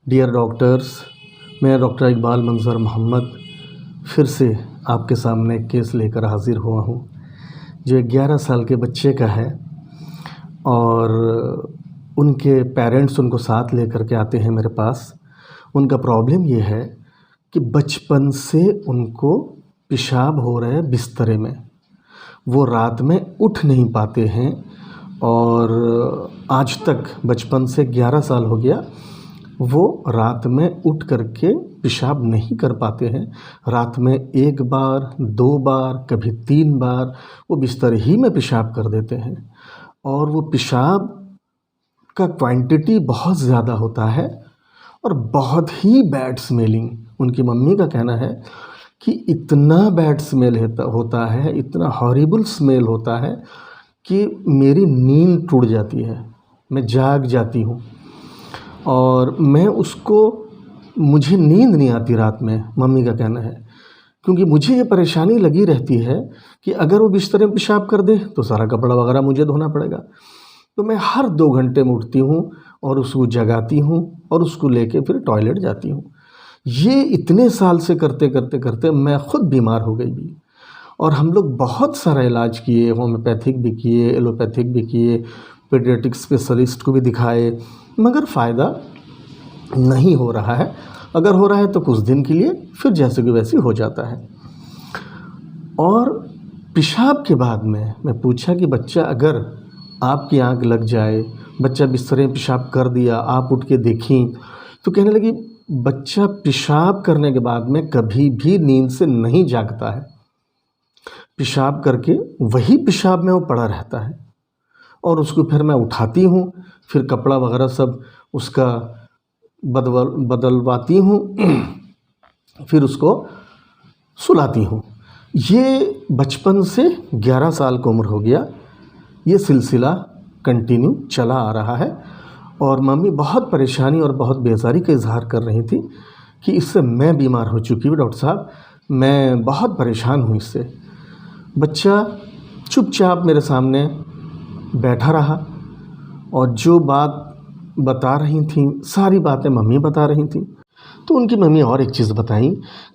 Dear doctors, मैं doctor Iqbal मंजर मोहम्मद फिर से आपके सामने केस लेकर हाज़िर हुआ हूँ जो 11 साल के बच्चे का है और उनके पेरेंट्स उनको साथ लेकर के आते हैं मेरे पास। उनका प्रॉब्लम ये है कि बचपन से उनको पेशाब हो रहा है बिस्तरे में, वो रात में उठ नहीं पाते हैं और आज तक बचपन से 11 साल हो गया वो रात में उठ करके पेशाब नहीं कर पाते हैं। रात में 1 बार, 2 बार, कभी 3 बार वो बिस्तर ही में पेशाब कर देते हैं और वो पेशाब का क्वांटिटी बहुत ज़्यादा होता है और बहुत ही बैड स्मेलिंग। उनकी मम्मी का कहना है कि इतना बैड स्मेल होता है, इतना हॉरिबल स्मेल होता है कि मेरी नींद टूट जाती है, मैं जाग जाती हूँ और मुझे नींद नहीं आती रात में। मम्मी का कहना है क्योंकि मुझे ये परेशानी लगी रहती है कि अगर वो बिस्तर में पेशाब कर दे तो सारा कपड़ा वगैरह मुझे धोना पड़ेगा। तो मैं हर 2 घंटे में उठती हूँ और उसको जगाती हूँ और उसको लेके फिर टॉयलेट जाती हूँ। ये इतने साल से करते करते करते मैं ख़ुद बीमार हो गई भी और हम लोग बहुत सारा इलाज किए, होम्योपैथिक भी किए, एलोपैथिक भी किए, पीडियाट्रिक स्पेशलिस्ट को भी दिखाए, मगर फ़ायदा नहीं हो रहा है। अगर हो रहा है तो कुछ दिन के लिए, फिर जैसे कि वैसे हो जाता है। और पेशाब के बाद में मैं पूछा कि बच्चा अगर आपकी आँख लग जाए, बच्चा बिस्तर में पेशाब कर दिया, आप उठ के देखी, तो कहने लगी बच्चा पेशाब करने के बाद में कभी भी नींद से नहीं जागता है। पेशाब करके वही पेशाब में वो पड़ा रहता है और उसको फिर मैं उठाती हूँ, फिर कपड़ा वगैरह सब उसका बदलवाती हूँ, फिर उसको सुलाती हूँ। ये बचपन से 11 साल की उम्र हो गया, ये सिलसिला कंटिन्यू चला आ रहा है और मम्मी बहुत परेशानी और बहुत बेजारी का इजहार कर रही थी कि इससे मैं बीमार हो चुकी हूँ डॉक्टर साहब, मैं बहुत परेशान हूँ इससे। बच्चा चुपचाप मेरे सामने बैठा रहा और जो बात बता रही थी सारी बातें मम्मी बता रही थी। तो उनकी मम्मी और एक चीज़ बताई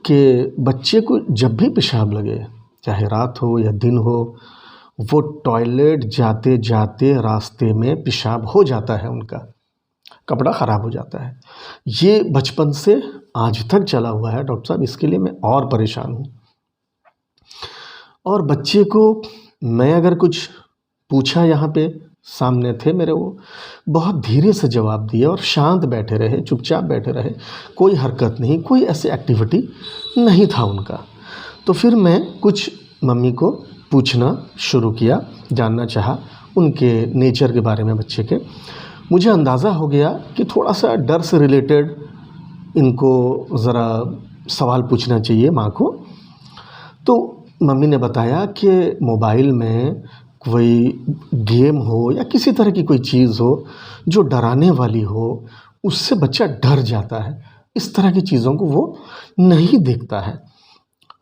कि बच्चे को जब भी पेशाब लगे, चाहे रात हो या दिन हो, वो टॉयलेट जाते जाते रास्ते में पेशाब हो जाता है, उनका कपड़ा ख़राब हो जाता है। ये बचपन से आज तक चला हुआ है डॉक्टर साहब, इसके लिए मैं और परेशान हूँ। और बच्चे को मैं अगर कुछ पूछा, यहाँ पे सामने थे मेरे, वो बहुत धीरे से जवाब दिए और शांत बैठे रहे, चुपचाप बैठे रहे, कोई हरकत नहीं, कोई ऐसी एक्टिविटी नहीं था उनका। तो फिर मैं कुछ मम्मी को पूछना शुरू किया, जानना चाहा उनके नेचर के बारे में बच्चे के। मुझे अंदाज़ा हो गया कि थोड़ा सा डर से रिलेटेड इनको ज़रा सवाल पूछना चाहिए माँ को। तो मम्मी ने बताया कि मोबाइल में कोई गेम हो या किसी तरह की कोई चीज़ हो जो डराने वाली हो, उससे बच्चा डर जाता है। इस तरह की चीज़ों को वो नहीं देखता है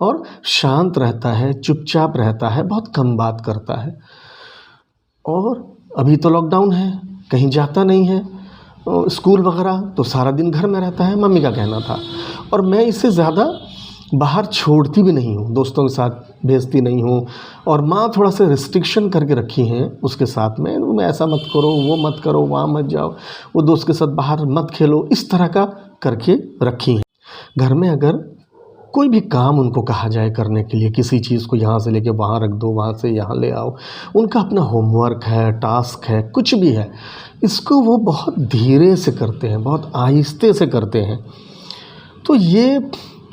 और शांत रहता है, चुपचाप रहता है, बहुत कम बात करता है। और अभी तो लॉकडाउन है, कहीं जाता नहीं है, स्कूल वगैरह, तो सारा दिन घर में रहता है, मम्मी का कहना था। और मैं इससे ज़्यादा बाहर छोड़ती भी नहीं हूँ, दोस्तों के साथ भेजती नहीं हूँ और माँ थोड़ा सा रिस्ट्रिक्शन करके रखी हैं उसके साथ में, ऐसा मत करो, वो मत करो, वहाँ मत जाओ, वो दोस्त के साथ बाहर मत खेलो, इस तरह का करके रखी हैं। घर में अगर कोई भी काम उनको कहा जाए करने के लिए, किसी चीज़ को यहाँ से लेके वहाँ रख दो, वहाँ से यहाँ ले आओ, उनका अपना होमवर्क है, टास्क है, कुछ भी है, इसको वो बहुत धीरे से करते हैं, बहुत आहिस्ते से करते हैं। तो ये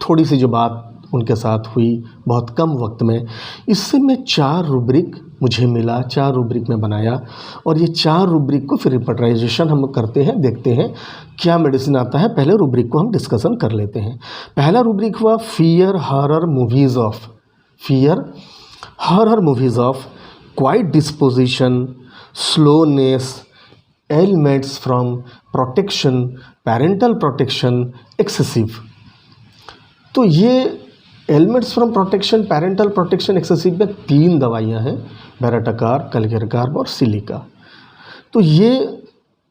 थोड़ी सी जो बात उनके साथ हुई बहुत कम वक्त में, इससे मैं 4 रूब्रिक मुझे मिला, 4 रूब्रिक में बनाया और ये 4 रूब्रिक को फिर रिपर्टाइजेशन हम करते हैं, देखते हैं क्या मेडिसिन आता है। पहले रूब्रिक को हम डिस्कशन कर लेते हैं। पहला रूब्रिक हुआ fear horror movies of quite disposition, slowness, elements from protection, parental protection, excessive. तो ये elements from protection, parental protection, excessive में 3 दवाइयाँ हैं, बेराटाकार, कलिकेरकार और सिलिका। तो ये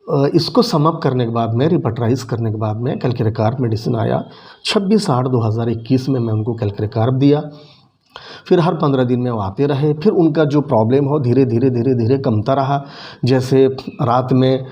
इसको सम अप करने के बाद में, रिपटराइज करने के बाद में कैल्क्रेकार्ब मेडिसिन आया। 26/8/2021 में मैं उनको कैल्क्रेकार्ब दिया। फिर हर 15 दिन में वो आते रहे। फिर उनका जो प्रॉब्लम हो धीरे धीरे कमता रहा। जैसे रात में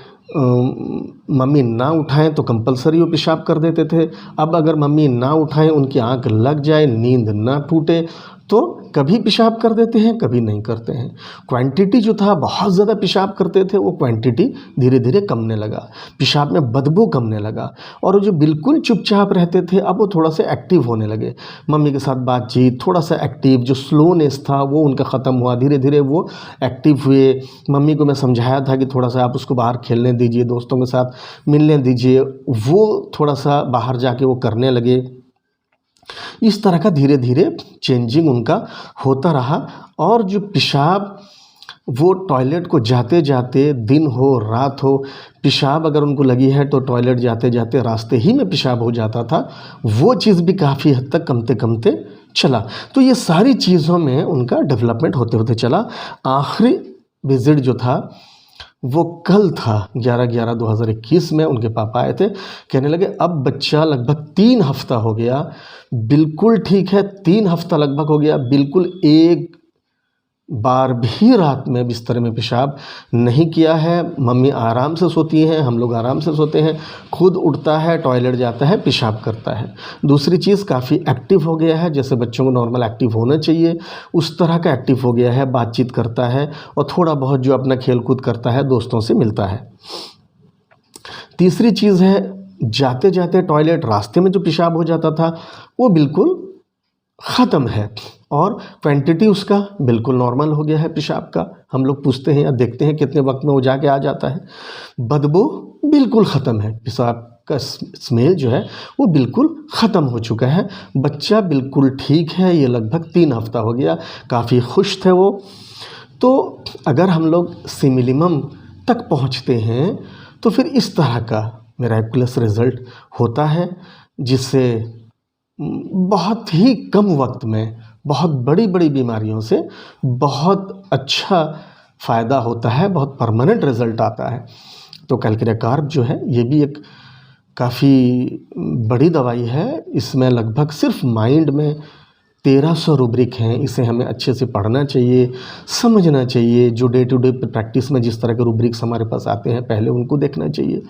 मम्मी ना उठाएं तो कंपलसरी वो पेशाब कर देते थे। अब अगर मम्मी ना उठाएं, उनकी आंख लग जाए, नींद ना टूटे, तो कभी पेशाब कर देते हैं, कभी नहीं करते हैं। क्वांटिटी जो था, बहुत ज़्यादा पेशाब करते थे, वो क्वांटिटी धीरे धीरे कमने लगा। पेशाब में बदबू कमने लगा। और जो बिल्कुल चुपचाप रहते थे, अब वो थोड़ा सा एक्टिव होने लगे। मम्मी के साथ बातचीत, थोड़ा सा एक्टिव, जो स्लोनेस था वो उनका ख़त्म हुआ। धीरे धीरे वो एक्टिव हुए। मम्मी को मैं समझाया था कि थोड़ा सा आप उसको बाहर खेलने दीजिए, दोस्तों के साथ मिलने दीजिए। वो थोड़ा सा बाहर जाके वो करने लगे। इस तरह का धीरे धीरे चेंजिंग उनका होता रहा। और जो पेशाब, वो टॉयलेट को जाते जाते, दिन हो रात हो, पेशाब अगर उनको लगी है तो टॉयलेट जाते जाते रास्ते ही में पेशाब हो जाता था। वो चीज़ भी काफ़ी हद तक कमते कमते चला। तो ये सारी चीज़ों में उनका डेवलपमेंट होते होते चला। आखिरी विजिट जो था वो कल था, 11/11/2021 में उनके पापा आए थे। कहने लगे अब बच्चा लगभग 3 हफ्ता हो गया, बिल्कुल ठीक है। 3 हफ्ता लगभग हो गया, बिल्कुल एक बार भी रात में बिस्तर में पेशाब नहीं किया है। मम्मी आराम से सोती हैं, हम लोग आराम से सोते हैं। खुद उठता है, टॉयलेट जाता है, पेशाब करता है। दूसरी चीज़, काफ़ी एक्टिव हो गया है। जैसे बच्चों को नॉर्मल एक्टिव होना चाहिए उस तरह का एक्टिव हो गया है। बातचीत करता है और थोड़ा बहुत जो अपना खेल कूद करता है, दोस्तों से मिलता है। तीसरी चीज़ है, जाते जाते टॉयलेट, रास्ते में जो पेशाब हो जाता था वो बिल्कुल ख़त्म है। और क्वांटिटी उसका बिल्कुल नॉर्मल हो गया है पेशाब का। हम लोग पूछते हैं या देखते हैं कितने वक्त में वो जाके आ जाता है। बदबू बिल्कुल ख़त्म है। पेशाब का स्मेल जो है वो बिल्कुल ख़त्म हो चुका है। बच्चा बिल्कुल ठीक है। ये लगभग 3 हफ्ता हो गया, काफ़ी खुश थे वो। तो अगर हम लोग सिमिलिमम तक पहुँचते हैं तो फिर इस तरह का मिरेकुलस रिज़ल्ट होता है, जिससे बहुत ही कम वक्त में बहुत बड़ी बड़ी बीमारियों से बहुत अच्छा फ़ायदा होता है, बहुत परमानेंट रिज़ल्ट आता है। तो कैल्क्रेकार्ब जो है ये भी एक काफ़ी बड़ी दवाई है। इसमें लगभग सिर्फ माइंड में 1300 रूब्रिक हैं। इसे हमें अच्छे से पढ़ना चाहिए, समझना चाहिए। जो डे टू डे प्रैक्टिस में जिस तरह के रूब्रिक्स हमारे पास आते हैं, पहले उनको देखना चाहिए।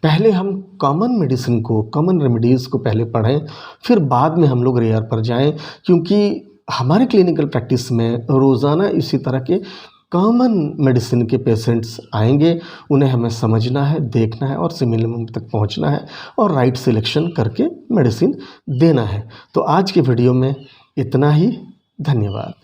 पहले हम कॉमन मेडिसिन को, कॉमन रेमेडीज़ को पहले पढ़ें, फिर बाद में हम लोग रेयर पर जाएं। क्योंकि हमारे क्लिनिकल प्रैक्टिस में रोज़ाना इसी तरह के कॉमन मेडिसिन के पेशेंट्स आएंगे। उन्हें हमें समझना है, देखना है और सिमिलिमम तक पहुंचना है और राइट सिलेक्शन करके मेडिसिन देना है। तो आज के वीडियो में इतना ही। धन्यवाद।